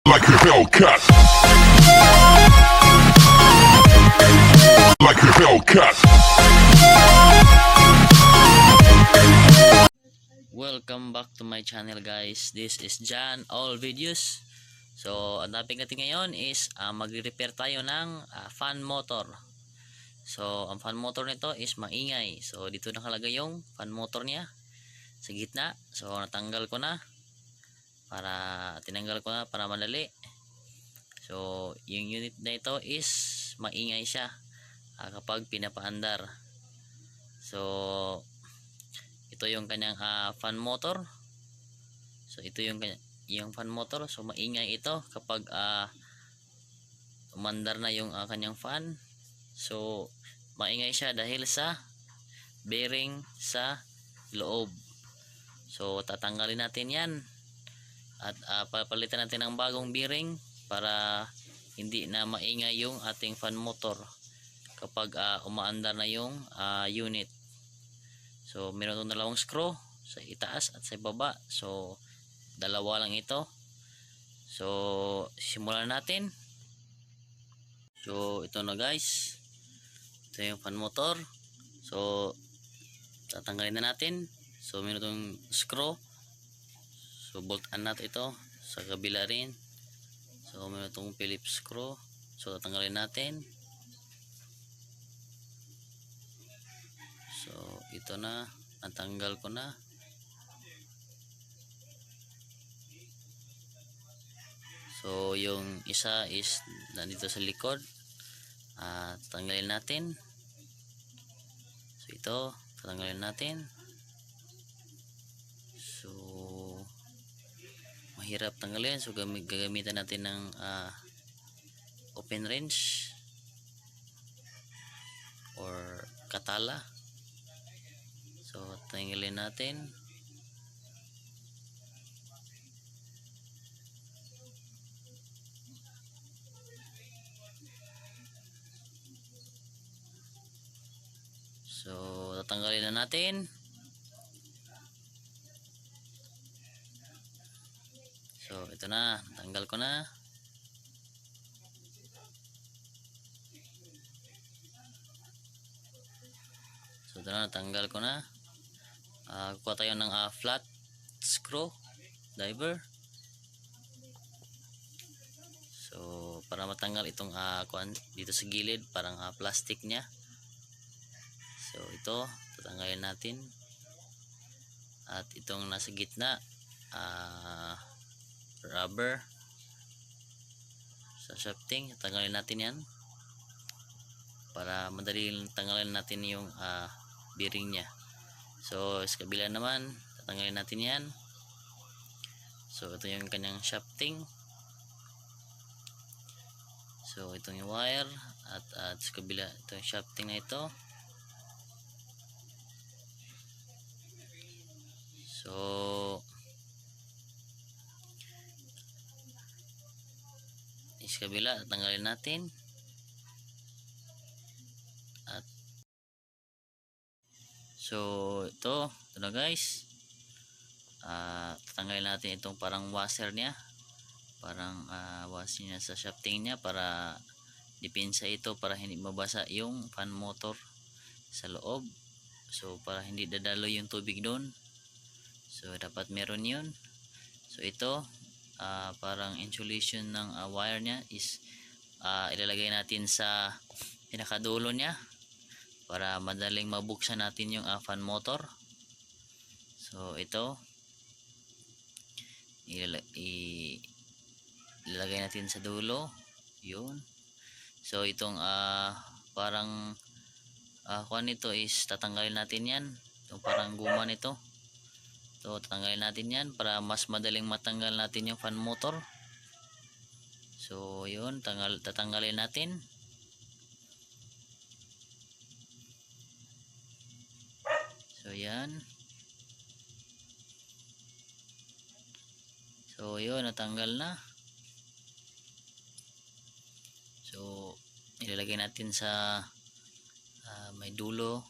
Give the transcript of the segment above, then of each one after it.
like a Hellcat. Like a Hellcat. Welcome back to my channel guys. This is John All Videos. So ang topic natin ngayon is magre-repair tayo ng fan motor. So ang fan motor nito is maingay. So dito nakalagay yung fan motor niya sa gitna. So tinanggal ko na para madali. So yung unit na ito is maingay siya kapag pinapaandar. So ito yung kanyang fan motor. So ito yung fan motor. So maingay ito kapag umandar na yung kanyang fan. So maingay siya dahil sa bearing sa loob. So tatanggalin natin yan at papalitan natin ng bagong bearing para hindi na maingay yung ating fan motor kapag umaandar na yung unit. So meron itong dalawang screw sa itaas at sa baba. So dalawa lang ito. So simulan natin. So ito na guys, ito yung fan motor. So tatanggalin na natin. So meron itong screw. So bolt-an natin ito sa kabila rin. So meron itong Phillips screw. So tatanggalin natin. So ito na, natanggal ko na. So yung isa is nandito sa likod. Tatanggalin natin. So ito tatanggalin natin. So mahirap tanggalin. So gagamitan natin ng open wrench or katala. So tanggalin natin. So tatanggalin na natin. So ito na, tanggal ko na. So ito na, natanggal ko na. Kuha tayo ng flat screw driver. So para matanggal itong dito sa gilid, parang plastic niya. So ito tatanggalin natin. At itong nasa gitna rubber sa shafting, tatanggalin natin yan para madali tanggalin natin yung bearing nya. So sa kabila naman tatanggalin natin yan. So ito yung kanyang shafting. So itong yung wire at sa kabila ito yung shafting na ito. So sa kabila tatanggalin natin. At so ito na guys, tatanggalin natin itong parang washer niya, parang washer niya sa shafting niya para depensa ito para hindi mabasa yung fan motor sa loob. So para hindi dadalo yung tubig doon. So dapat meron yun. So ito parang insulation ng wire nya is ilalagay natin sa pinakadulo nya para madaling mabuksan natin yung fan motor. So ito ilalagay natin sa dulo yun. So itong parang kuan nito is tatanggalin natin yan, itong parang guma nito. So tatanggalin natin yan para mas madaling matanggal natin yung fan motor. So yun, tatanggalin natin. So yan. So yun, natanggal na. So ilalagay natin sa may dulo.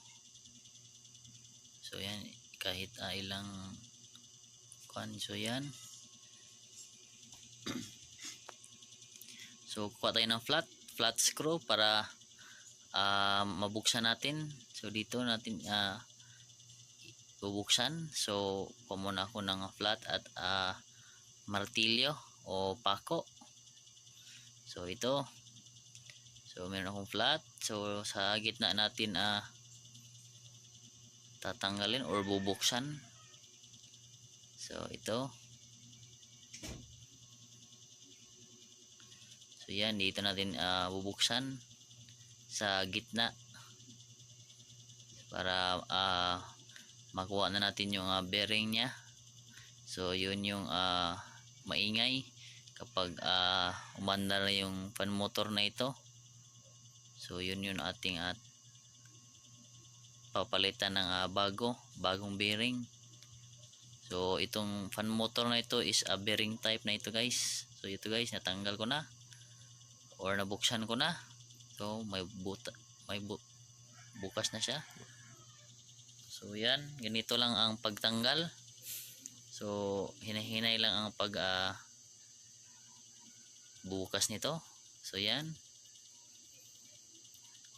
So yan, kahit ilang kuan. So yan. So kuha tayo ng flat screw para mabuksan natin. So dito natin bubuksan. So kuha muna ako ng flat at martilyo o pako. So ito. So meron akong flat. So sa gitna natin tatanggalin or bubuksan. So ito. So yan, dito natin bubuksan sa gitna para makuha na natin yung bearing nya. So yun yung maingay kapag umandar na yung fan motor na ito. So yun yung ating papalitan ng bagong bearing. So itong fan motor na ito is a bearing type na ito guys. So ito guys, natanggal ko na or nabuksan ko na. So may bukas na siya. So yan, ganito lang ang pagtanggal. So hinahinay lang ang bukas nito. So yan.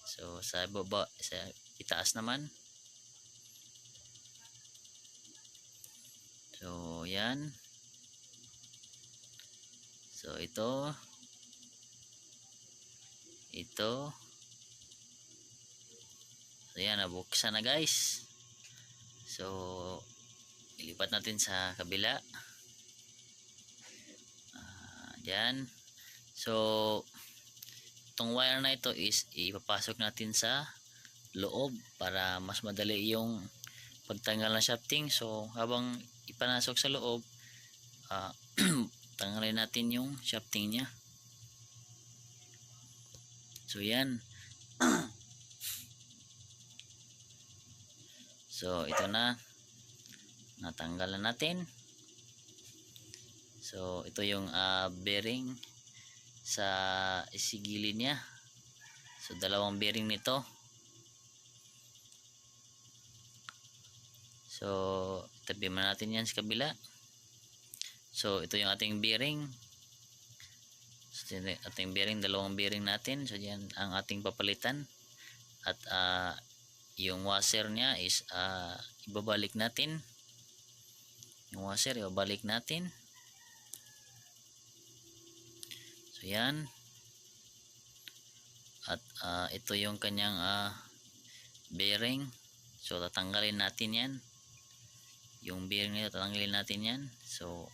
So sa baba, sa itaas naman. So yan. So ito. So yan, nabuksan na guys. So ilipat natin sa kabila. Yan. So itong wire na ito is ipapasok natin sa loob para mas madali yung pagtanggal ng shafting. So habang ipanasok sa loob, tanggalin natin yung shafting nya. So yan. So ito na, natanggal na natin. So ito yung bearing sa isigilin niya. So dalawang bearing nito. So tabi man natin yan sa kabila. So ito yung ating bearing. So ating bearing, dalawang bearing natin. So yan ang ating papalitan. At yung washer niya is ibabalik natin. Yung washer ibabalik natin. So yan. At ito yung kanyang bearing. So tatanggalin natin yan. Yung bearing nito tatanggalin natin yan. So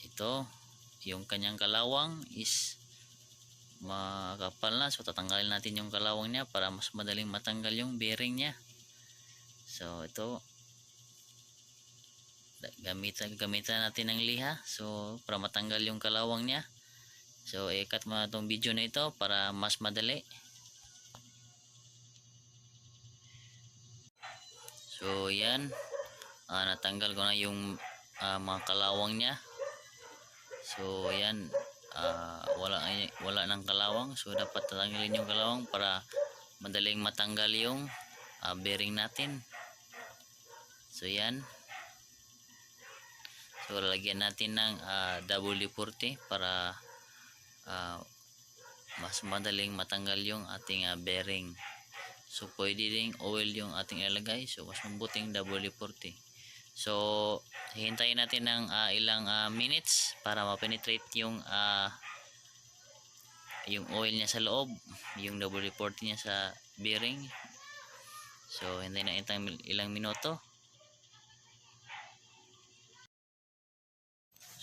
ito yung kanyang kalawang is makapal na. So tatanggalin natin yung kalawang niya para mas madaling matanggal yung bearing niya. So ito, gamitan natin ng liha so para matanggal yung kalawang niya. So i-cut mo na itong video na ito para mas madali. So yan, natanggal ko na yung mga kalawang niya. So yan, wala ng kalawang. So dapat tatanggalin yung kalawang para madaling matanggal yung bearing natin. So yan. So lalagyan natin ng WD-40 para mas madaling matanggal yung ating bearing. So pwede ding oil yung ating ilagay. So mas mabuting WD-40. So hihintayin natin ng ilang minutes para ma-penetrate yung oil niya sa loob, yung WD-40 niya sa bearing. So hintayin na ilang minuto.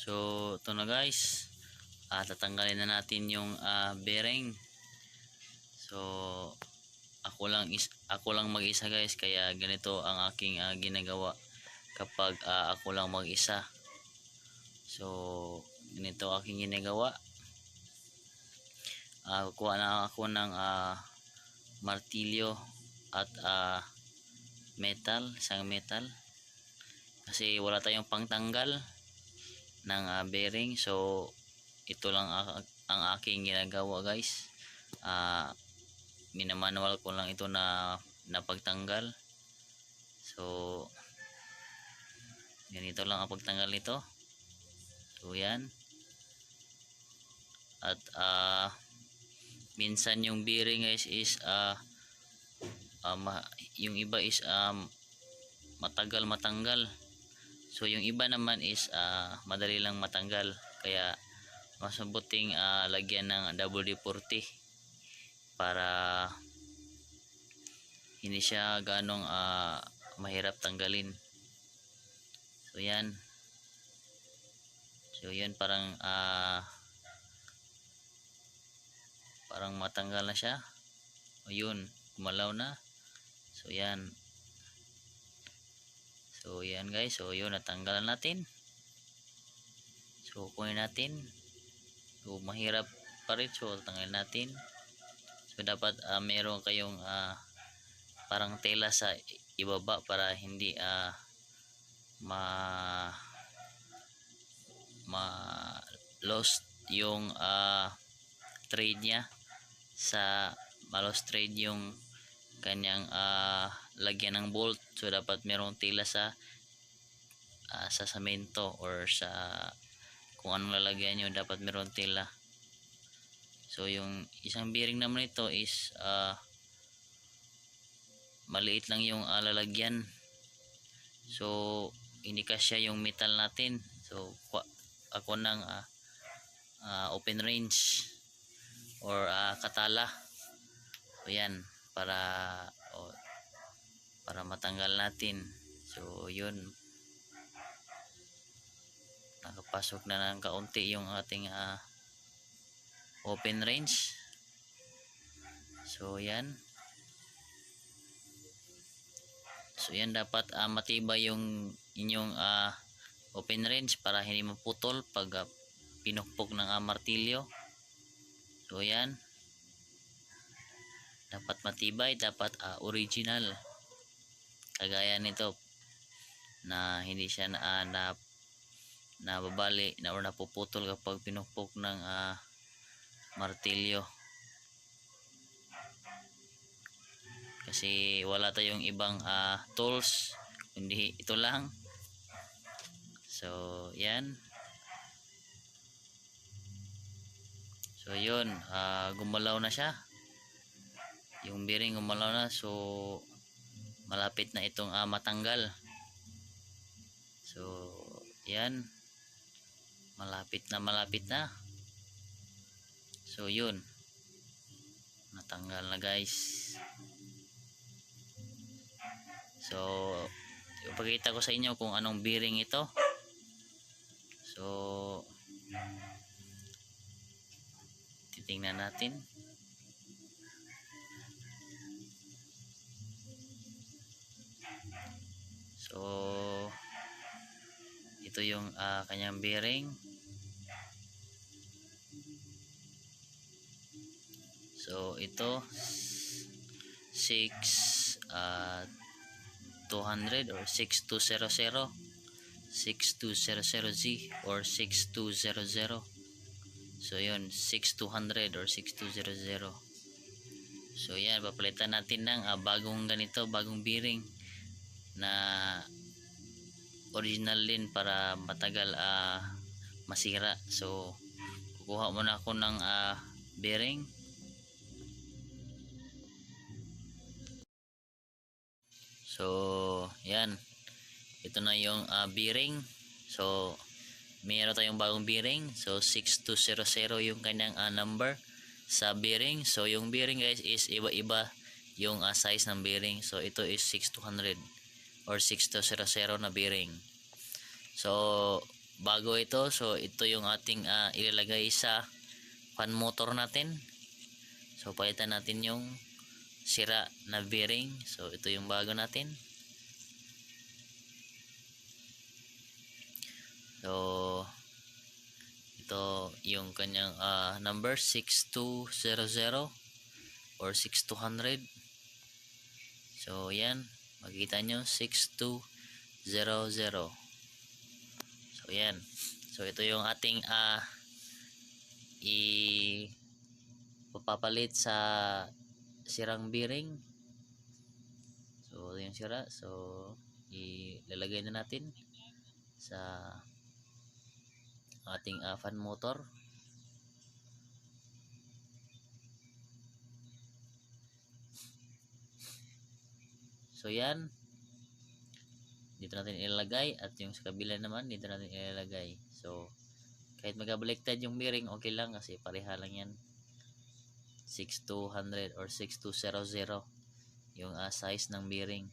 So ito na guys, tatanggalin na natin yung bearing. So ako lang mag-isa guys, kaya ganito ang aking ginagawa kapag ako lang mag-isa. So ganito aking ginagawa. Kuha na ako ng martilyo at isang metal kasi wala tayong pangtanggal ng bearing. So ito lang ang aking ginagawa guys. Minamanual ko lang ito na pagtanggal. So ganito lang ang pagtanggal nito. So yan. At minsan yung bearing guys is yung iba is matagal matanggal. So yung iba naman is madali lang matanggal, kaya mas mabuting lagyan ng WD-40 para hindi siya ganong mahirap tanggalin. So yan. So yan, parang matanggal na siya. O yun, gumalaw na. So yan. So yan guys. So yun, natanggalan natin. So kunin natin. So mahirap pa rin. So tanggalin natin. So dapat meron kayong parang tela sa ibaba para hindi ma lost yung trade niya, sa ma-lost trade yung kanyang lagyan ng bolt. So dapat merong tela sa semento or sa kung anong lalagyan nyo, dapat meron tela. So yung isang bearing naman ito is maliit lang yung lalagyan. So hindi kasya yung metal natin. So ako ng open range or katala. So yan, para matanggal natin. So yun, nakapasok na ng kaunti yung ating open range. So yan. So yan, dapat matibay yung inyong open range para hindi maputol pag pinukpok ng martilyo. So yan, dapat matibay, dapat original, kagaya nito na hindi siya nababali na or napuputol kapag pinukpok ng martilyo, kasi wala tayong ibang tools kundi ito lang. So yan. So yun, gumalaw na siya yung bearing, gumalaw na. So malapit na itong matanggal. So yan, malapit na. So yun, natanggal na guys. So ipakita ko sa inyo kung anong bearing ito. So titingnan natin. So ito yung kanyang bearing. So ito 6200 or 6200 6200Z or 6200. So yun, 6200 or 6200. So yan, papalitan natin ng bagong ganito, bagong bearing na original din para matagal masira. So kukuha muna ako ng bearing. So yan, ito na yung bearing. So mayroon tayong bagong bearing. So 6200 yung kanyang number sa bearing. So yung bearing guys is iba-iba yung size ng bearing. So ito is 6200 or 6200 na bearing. So bago ito, so ito yung ating ilalagay sa fan motor natin. So palitan natin yung sira na bearing. So ito yung bago natin. So ito yung kanyang number 6200 or 6200. So yan, makikita nyo 6200. So yan. So ito yung ating ipapalit sa sirang bearing. So yung sira, so ilalagay na natin sa ating fan motor. So yan, dito natin ilalagay, at yung sa kabila naman dito natin ilalagay. So kahit magabaliktad yung bearing, okay lang kasi pareha lang yan. 6200 or 6200 yung size ng bearing.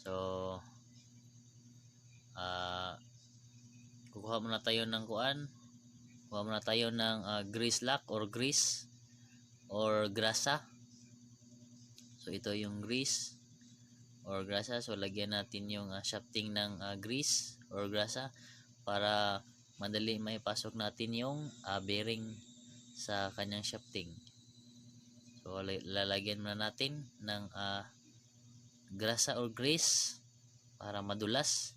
So kukuha muna tayo ng kuha muna tayo ng grease lock or grease or grasa. So ito yung grease or grasa. So lagyan natin yung shafting ng grease or grasa para madali maipasok natin yung bearing sa kanyang shafting. So lalagyan muna natin ng grasa or grease para madulas,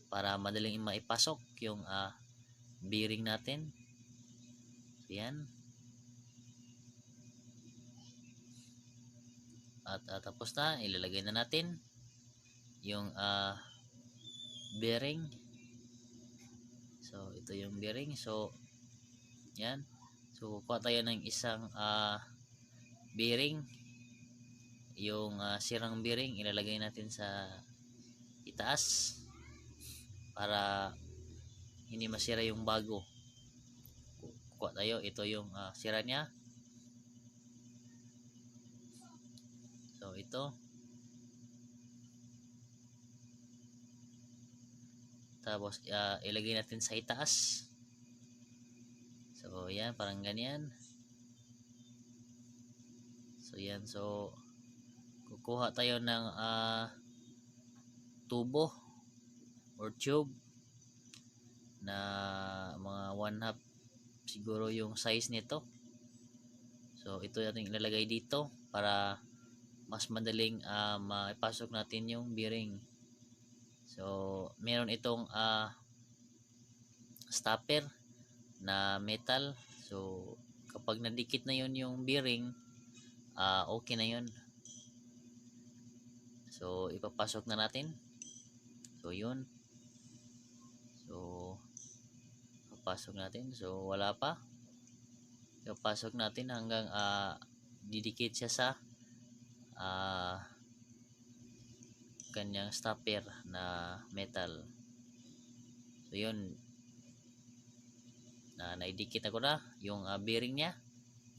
para madaling maipasok yung bearing natin. So yan. At tapos na, ilalagay na natin yung bearing. So ito yung bearing. So yan. So kuha tayo ng isang bearing. Yung sirang bearing ilalagay natin sa itaas para hindi masira yung bago. Kuha tayo, ito yung sira niya. So ito, tapos ilagay natin sa itaas. So yan, parang ganyan. So yan, so kukuha tayo ng tubo or tube na mga 1/2 siguro yung size nito. So ito natin ilalagay dito para mas madaling maipasok natin yung bearing. So meron itong stopper na metal. So kapag nadikit na yun yung bearing, okay na yun. So ipapasok na natin. So yun. So papasok natin. So wala pa. Ipapasok natin hanggang didikit siya sa kanyang stopper na metal. So yun, naidikit ako na yung bearing nya.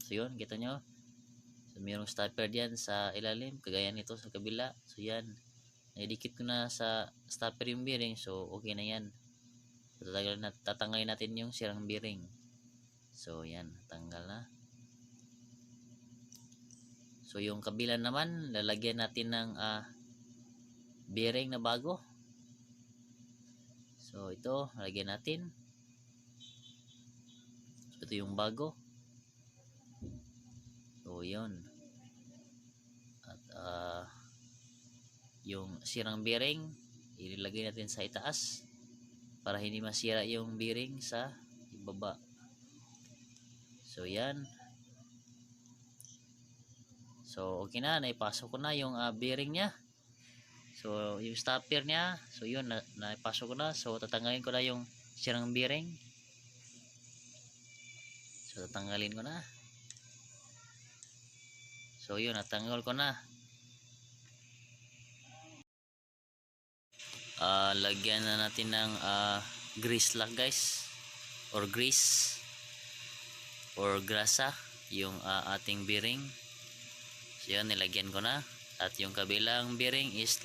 So yun, kita nyo. So mayroong stopper diyan sa ilalim, kagaya nito sa kabila. So yan, naidikit ko na sa stopper yung bearing. So okay na yan. So tatanggalin natin yung sirang bearing. So yan, tanggal na. So yung kabila naman, lalagyan natin ng bearing na bago. So ito, lalagyan natin. So ito yung bago. So yun. At yung sirang bearing ilagay natin sa itaas para hindi masira yung bearing sa ibaba. So yan. So okay na, naipasok ko na yung bearing nya. So yung stopper nya, so yun, naipasok ko na. So tatanggalin ko na yung sirang bearing. So tatanggalin ko na. So yun, natanggal ko na. Lagyan na natin ng grease lock guys, or grease or grasa yung ating bearing. So yun, nilagyan ko na. At yung kabilang bearing is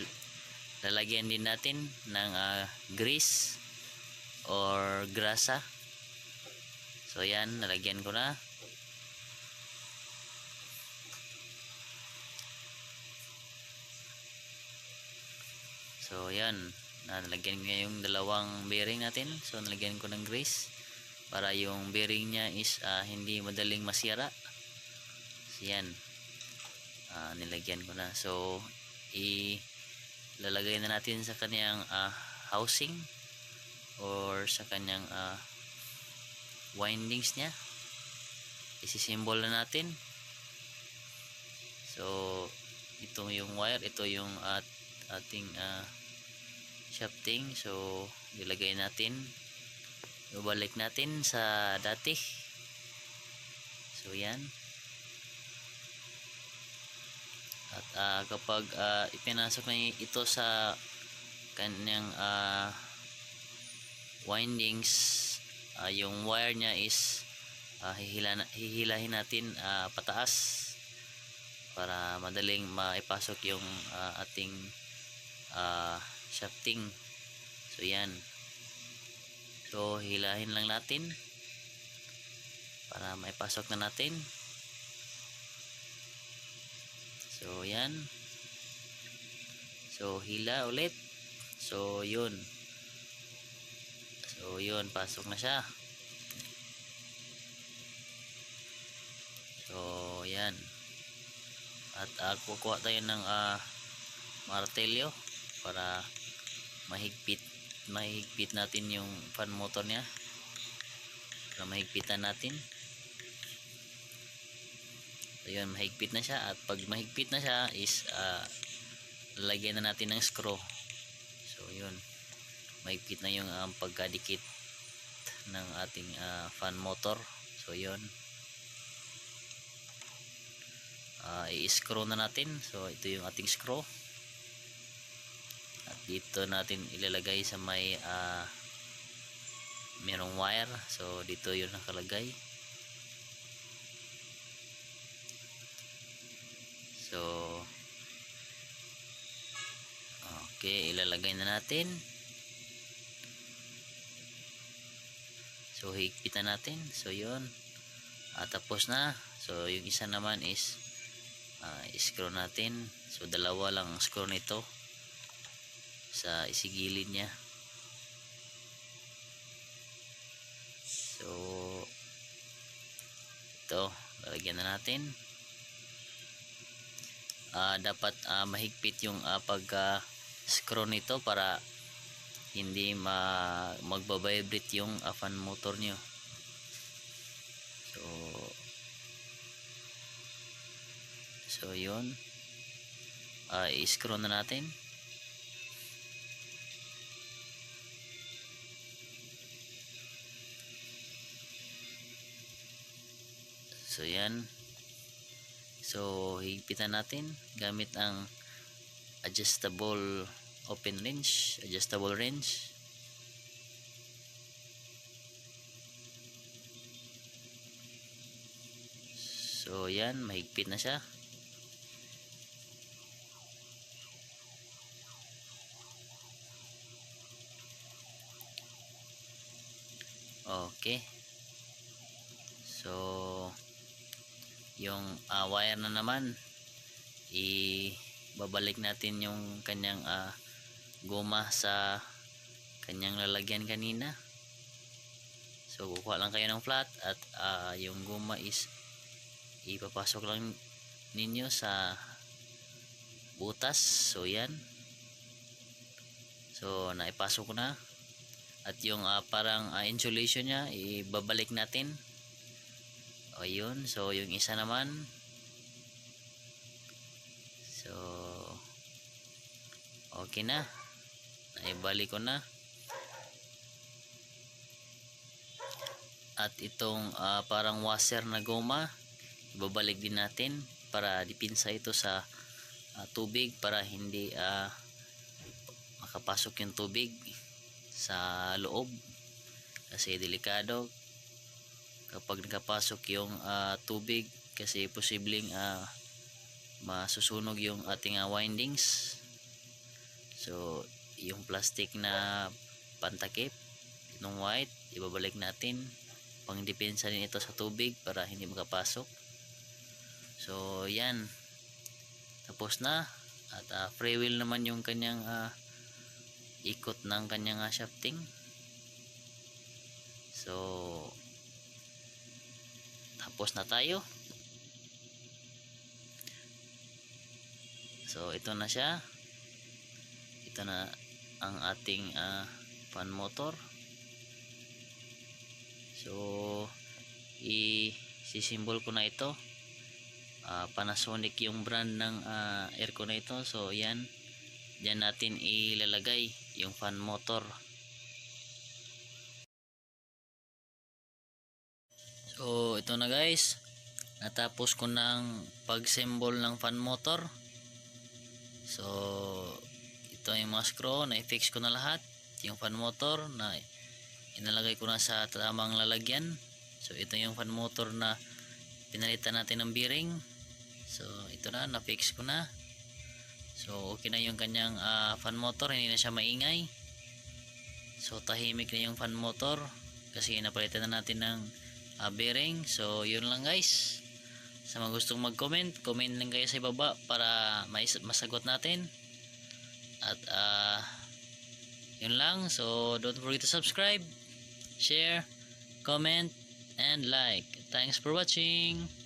lalagyan din natin ng grease or grasa. So yan, nalagyan ko na. So yan, nalagyan ko yung dalawang bearing natin. So nalagyan ko ng grease para yung bearing nya is hindi madaling masira. So yan, nilagyan ko na. So ilalagay na natin sa kanyang housing or sa kanyang windings nya. Isisimbol na natin. So ito yung wire, ito yung ating shafting. So ilagay natin, ibalik natin sa dati. So yan. At kapag ipinasok na ito sa kanyang windings, yung wire niya is hihilahin natin pataas para madaling maipasok yung ating shafting. So yan. So hilahin lang natin para maipasok na natin. So yan. So hila ulit. So yun. So yun, pasok na siya. So yan. At kukuha tayo ng martelyo para mahigpit natin yung fan motor niya, para mahigpitan natin. So yun, mahigpit na siya. At pag mahigpit na siya is lalagyan na natin ng screw. So yun, mahigpit na yung pagkadikit ng ating fan motor. So yun, i-screw na natin. So ito yung ating screw, at dito natin ilalagay sa may merong wire. So dito yun nakalagay. So okay, ilalagay na natin. So higpitan natin. So yun, tapos na. So yung isa naman is screw natin. So dalawa lang ang screw nito sa isigilid niya. So ito, lalagyan na natin. Dapat mahigpit yung pag screw nito para hindi magbabibrate yung fan motor nyo. So yun, i-screw na natin. So yan. So higpitan natin gamit ang adjustable range. So yan, mahigpit na siya. Okay. So yung wire na naman, ibabalik natin yung kanyang goma sa kanyang lalagyan kanina. So kukuha lang kayo ng flat, at yung goma is ipapasok lang ninyo sa butas. So yan. So naipasok ko na. At yung parang insulation nya ibabalik natin. Ayun. So yung isa naman, so okay na, naibalik ko na. At itong parang washer na goma, ibabalik din natin para dipinsa ito sa tubig, para hindi makapasok yung tubig sa loob, kasi delikado kapag nakapasok yung tubig, kasi posibleng masusunog yung ating windings. So yung plastic na pantakip, itong white, ibabalik natin, pang depensa din ito sa tubig para hindi makapasok. So yan, tapos na. At free wheel naman yung kanyang ikot ng kanyang shafting. So tapos na tayo. So ito na siya. Ito na ang ating fan motor. So i-symbol ko na ito. Panasonic yung brand ng aircon na ito. So yan, diyan natin ilalagay yung fan motor. So ito na guys, natapos ko ng pag-symbol ng fan motor. So ito yung mga screw na i-fix ko na lahat. Yung fan motor na inalagay ko na sa tamang lalagyan. So ito yung fan motor na pinalitan natin ng bearing. So ito na fix ko na. So okay na yung kanyang fan motor, hindi na siya maingay. So tahimik na yung fan motor kasi napalitan na natin ng bearing. So yun lang guys. Sa mga gustong mag-comment, comment lang kayo sa ibaba para masagot natin. At yun lang. So don't forget to subscribe, share, comment, and like. Thanks for watching.